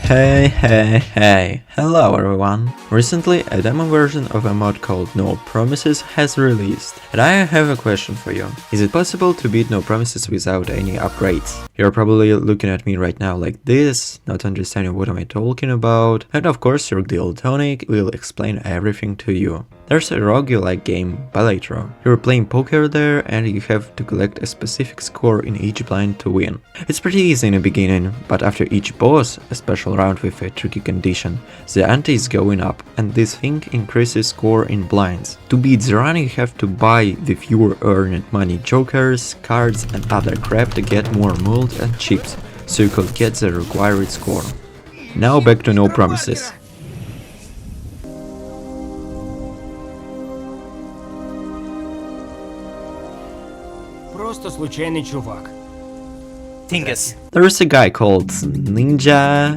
Hey, hello everyone! Recently, a demo version of a mod called No Promises has released, and I have a question for you. Is it possible to beat No Promises without any upgrades? You're probably looking at me right now like this, not understanding what am I talking about, and of course your Daltonic will explain everything to you. There's a roguelike game, Balatro. You're playing poker there and you have to collect a specific score in each blind to win. It's pretty easy in the beginning, but after each boss, a special round with a tricky condition, the ante is going up, and this thing increases score in blinds. To beat the run you have to buy the fewer earned money jokers, cards and other crap to get more mult and chips, so you could get the required score. Now back to No Promises. Просто случайный чувак. There's a guy called Ninja,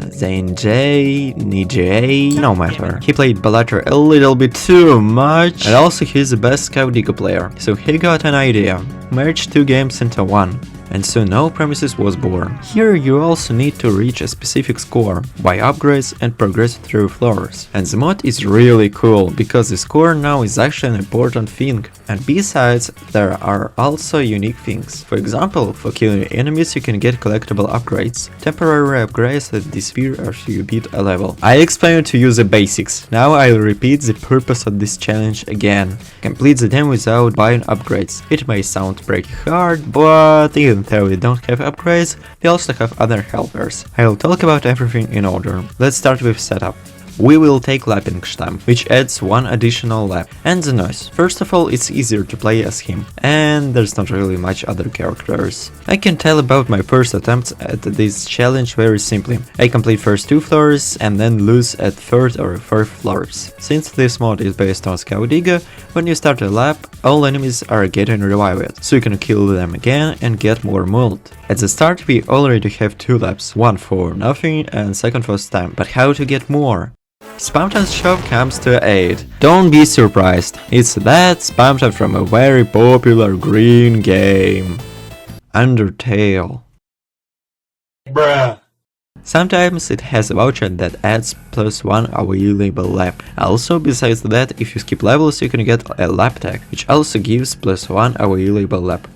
Ninja, no matter. He played Balatro a little bit too much, and also he's the best Caudigo player. So he got an idea, merge two games into one. And so No Promises was born. Here you also need to reach a specific score, buy upgrades and progress through floors. And the mod is really cool, because the score now is actually an important thing. And besides, there are also unique things. For example, for killing enemies you can get collectible upgrades. Temporary upgrades that disappear after you beat a level. I explained to you the basics, now I'll repeat the purpose of this challenge again. Complete the demo without buying upgrades. It may sound pretty hard, but even though we don't have upgrades, we also have other helpers. I will talk about everything in order. Let's start with setup. We will take lapping stamp, which adds one additional lap, and the noise. First of all, it's easier to play as him, and there's not really much other characters. I can tell about my first attempts at this challenge very simply. I complete first two floors and then lose at third or fourth floors. Since this mod is based on Caudigo, when you start a lap, all enemies are getting revived, so you can kill them again and get more mult. At the start we already have two laps, one for nothing and second for stamp, but how to get more? Spamton's shop comes to aid. Don't be surprised, it's that Spamton from a very popular green game, Undertale. Bruh. Sometimes it has a voucher that adds +1 available lap. Also, besides that, if you skip levels you can get a lap tag, which also gives +1 available lap.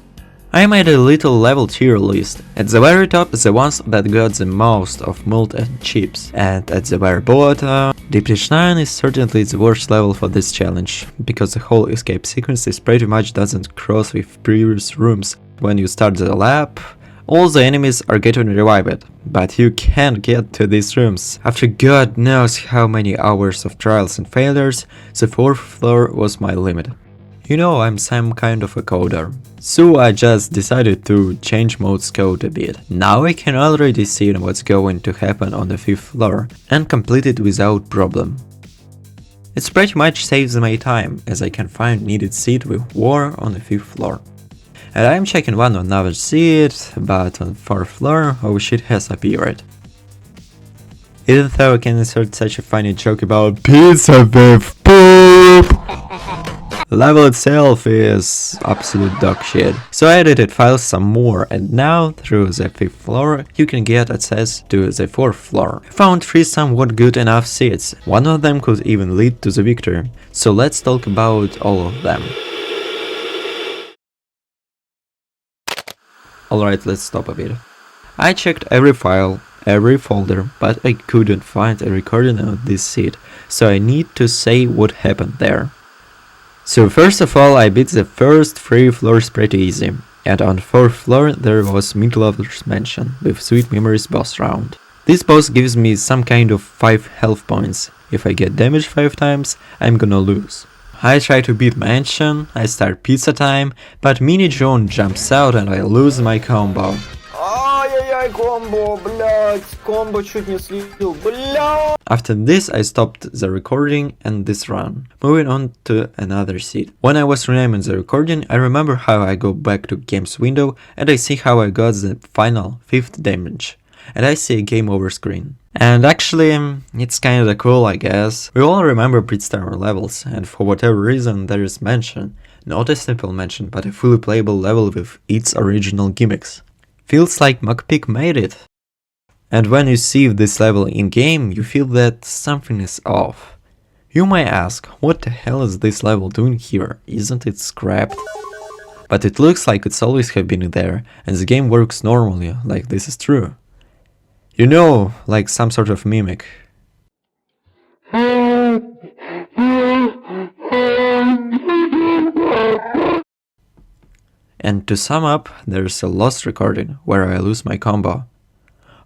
I made a little level tier list. At the very top, the ones that got the most of mult and chips, and at the very bottom, Deep 9 is certainly the worst level for this challenge, because the whole escape sequence is pretty much doesn't cross with previous rooms. When you start the lap, all the enemies are getting revived, but you can't get to these rooms. After God knows how many hours of trials and failures, the fourth floor was my limit. You know, I'm some kind of a coder, so I just decided to change mode's code a bit. Now I can already see what's going to happen on the fifth floor and complete it without problem. It pretty much saves my time, as I can find needed seed with war on the fifth floor. And I'm checking one on another seed, but on fourth floor, oh shit has appeared. Even though I can insert such a funny joke about pizza with poop, the level itself is absolute dog shit. So I edited files some more, and now through the fifth floor you can get access to the fourth floor. I found 3 somewhat good enough seeds, one of them could even lead to the victory. So let's talk about all of them. Alright, let's stop a bit. I checked every file, every folder, but I couldn't find a recording of this seed, so I need to say what happened there. So first of all, I beat the first 3 floors pretty easy, and on 4th floor there was Meatlover's Mansion with Sweet Memories boss round. This boss gives me some kind of 5 health points. If I get damaged 5 times, I'm gonna lose. I try to beat Mansion, I start pizza time, but Mini John jumps out and I lose my combo. Ай-яй-яй, комбо, блять, комбо чуть не слил, блять. After this I stopped the recording and this run, moving on to another seed. When I was renaming the recording, I remember how I go back to games window and I see how I got the final 5th damage, and I see a game over screen. And actually, it's kinda cool, I guess. We all remember Bridgestar levels, and for whatever reason there is Mansion. Not a simple Mansion, but a fully playable level with its original gimmicks. Feels like idemkpike made it. And when you see this level in game, you feel that something is off. You might ask, what the hell is this level doing here? Isn't it scrapped? But it looks like it's always have been there, and the game works normally, like this is true. You know, like some sort of mimic. And to sum up, there's a lost recording where I lose my combo.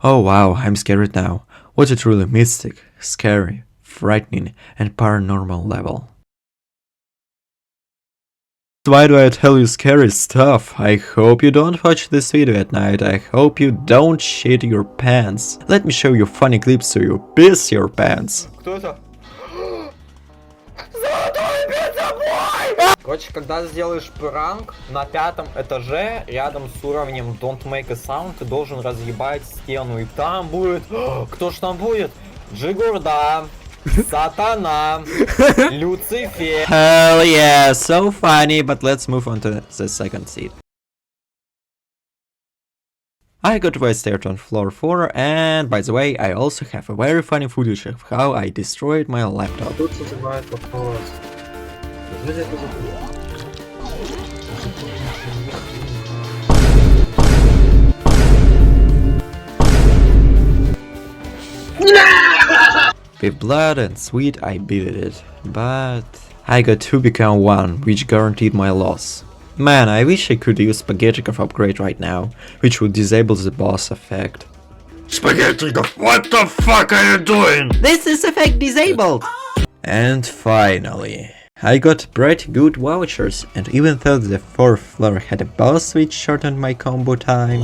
Oh wow, I'm scared now. What a truly mystic, scary, frightening, and paranormal level. Why do I tell you scary stuff? I hope you don't watch this video at night. I hope you don't shit your pants. Let me show you funny clips so you piss your pants. Кто это? Золотой пиццебой! Короче, когда сделаешь пранк на 5 этаже, рядом с уровнем Don't Make a Sound, ты должен разъебать стену. И там будет... Кто ж там будет? Джигурда, Сатана, Люцифер. Hell yeah, so funny, but let's move on to the second seed. I got wasted on floor 4, and by the way, I also have a very funny footage of how I destroyed my laptop. Тут задевает вопрос. Неужели это забыл? With blood and sweat I beat it, but I got 2 become 1, which guaranteed my loss. Man, I wish I could use Spaghettikov upgrade right now, which would disable the boss effect. Spaghettikov, what the fuck are you doing? This is effect disabled! And finally, I got pretty good vouchers, and even though the 4th floor had a boss which shortened my combo time...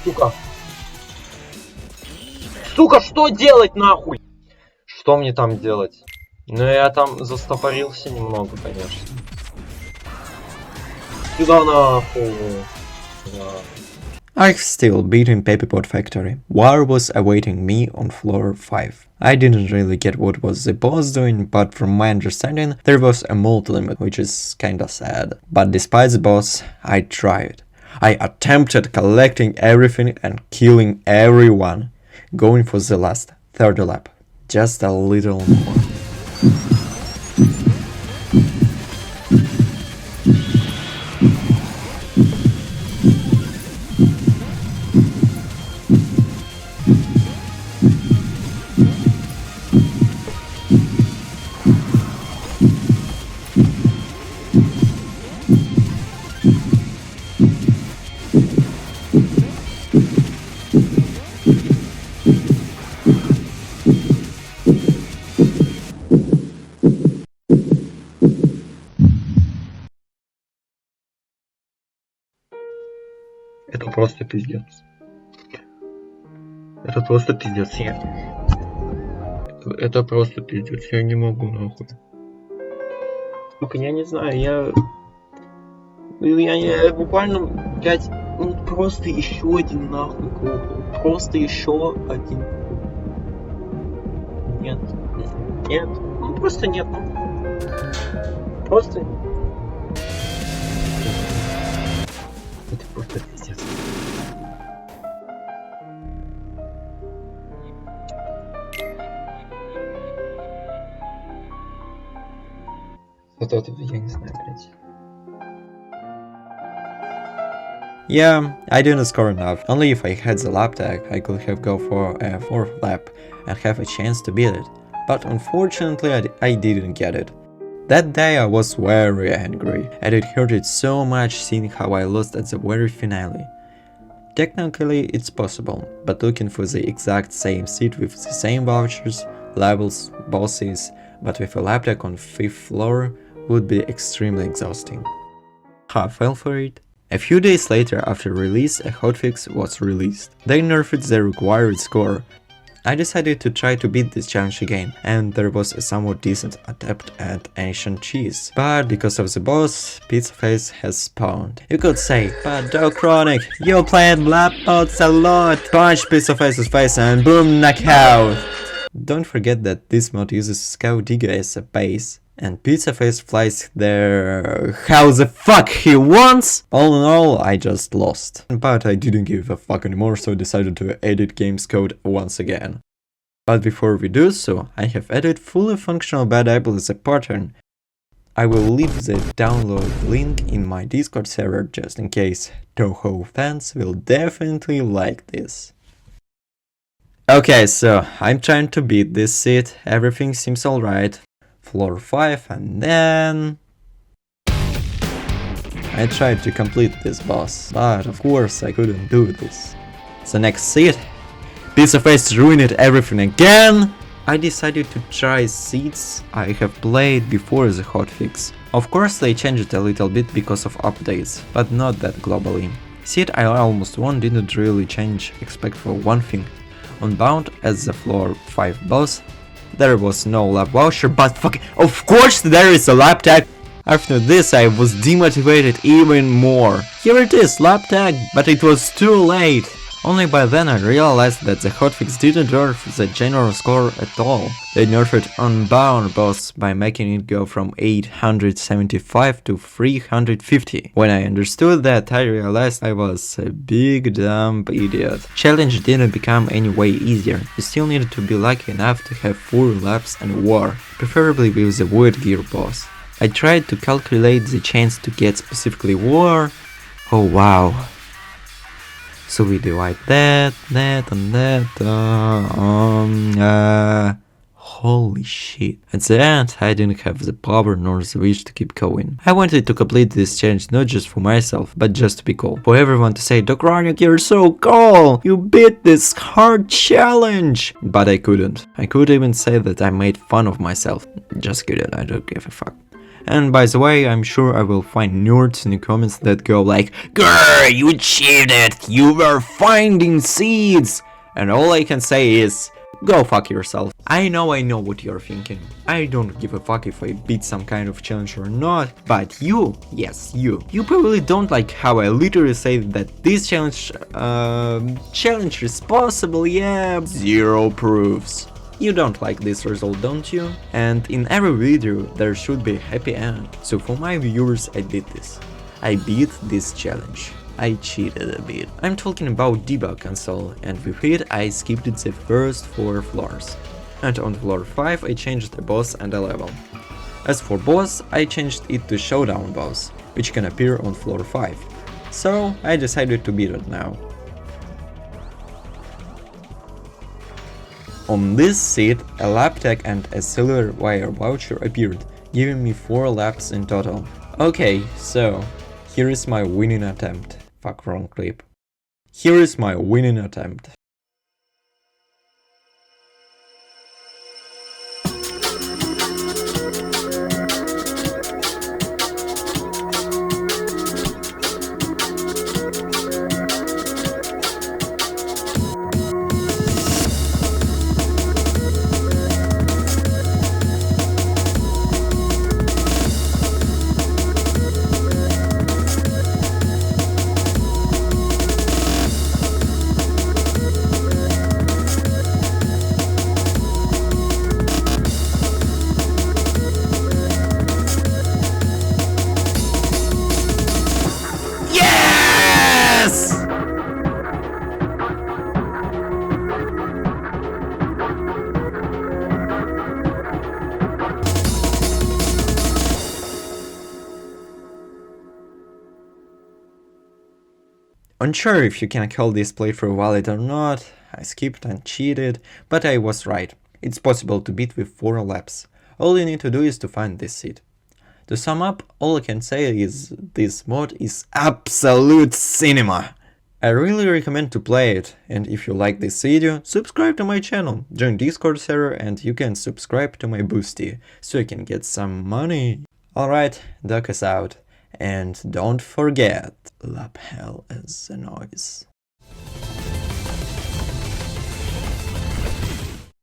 Сука. Сука, что делать нахуй? Что мне там делать? Ну я там застопорился немного, конечно. Сюда нахуй. Да. I've still beaten Paperpot Factory. War was awaiting me on floor 5. I didn't really get what was the boss doing, but from my understanding, there was a multi-limit, which is kinda sad. But despite the boss, I tried. I attempted collecting everything and killing everyone, going for the last 30 lap. Just a little more. Это просто пиздец. Это просто пиздец. Это просто пиздец. Я не могу нахуй. Сука, я не знаю, я буквально, блядь, ну просто еще один нахуй круг. Просто еще один круг. Нет. Нет. Ну просто нет. Просто. Это просто пиздец. Вот это я не знаю, блядь. Yeah, I didn't score enough. Only if I had the lap tag, I could have go for a 4th lap and have a chance to beat it. But unfortunately, I didn't get it. That day I was very angry, and it hurted so much seeing how I lost at the very finale. Technically it's possible, but looking for the exact same seat with the same vouchers, levels, bosses, but with a lap tag on 5th floor would be extremely exhausting. I fell for it. A few days later after release, a hotfix was released. They nerfed the required score. I decided to try to beat this challenge again, and there was a somewhat decent attempt at ancient cheese. But because of the boss, Pizza Face has spawned. You could say, but Dog Chronic, you played Blackbots a lot! Punch Pizza Face's face and boom, knockout! Don't forget that this mod uses Scout Digger as a base. and Pizza Face flies there how the fuck he wants. All in all, I just lost. But I didn't give a fuck anymore, so I decided to edit game's code once again. But before we do so, I have added fully functional bad apple as a pattern. I will leave the download link in my Discord server just in case. Toho fans will definitely like this. Okay, so I'm trying to beat this seed, everything seems alright. Floor 5 and then... I tried to complete this boss, but of course I couldn't do this. So next seed, Pizza Face ruined everything again! I decided to try seeds I have played before the hotfix. Of course they changed a little bit because of updates, but not that globally. Seed I almost won didn't really change except for one thing. On Bound as the floor 5 boss, there was no lab voucher, but of course there is a lab tag! After this I was demotivated even more. Here it is, lab tag, but it was too late. Only by then I realized that the hotfix didn't nerf the general score at all. They nerfed Unbound boss by making it go from 875 to 350. When I understood that, I realized I was a big dumb idiot. Challenge didn't become any way easier. You still needed to be lucky enough to have 4 laps and war, preferably with the Void Gear boss. I tried to calculate the chance to get specifically war. Oh wow. So we divide that, and that, holy shit. At the end, I didn't have the power nor the wish to keep going. I wanted to complete this challenge not just for myself, but just to be cool. For everyone to say, Docronic, you're so cool! You beat this hard challenge! But I couldn't. I could even say that I made fun of myself. Just kidding, I don't give a fuck. And by the way, I'm sure I will find nerds in the comments that go like, Grr, you cheated! You were finding seeds! And all I can say is, go fuck yourself. I know what you're thinking. I don't give a fuck if I beat some kind of challenge or not, but you, yes you probably don't like how I literally say that this challenge is possible, yeah, 0 proofs. You don't like this result, don't you? And in every video there should be a happy end. So for my viewers I did this. I beat this challenge. I cheated a bit. I'm talking about debug console, and with it I skipped the first 4 floors. And on floor 5 I changed a boss and a level. As for boss, I changed it to showdown boss, which can appear on floor 5. So I decided to beat it now. On this seat, a lap tag and a silver wire voucher appeared, giving me 4 laps in total. Okay, so here is my winning attempt. Fuck, wrong clip. Here is my winning attempt. Unsure if you can call this playthrough valid or not, I skipped and cheated, but I was right. It's possible to beat with 4 laps. All you need to do is to find this seed. To sum up, all I can say is this mod is absolute cinema. I really recommend to play it, and if you like this video, subscribe to my channel, join Discord server, and you can subscribe to my boosty, so you can get some money. Alright, Duck is out. And don't forget, lapel is a noise.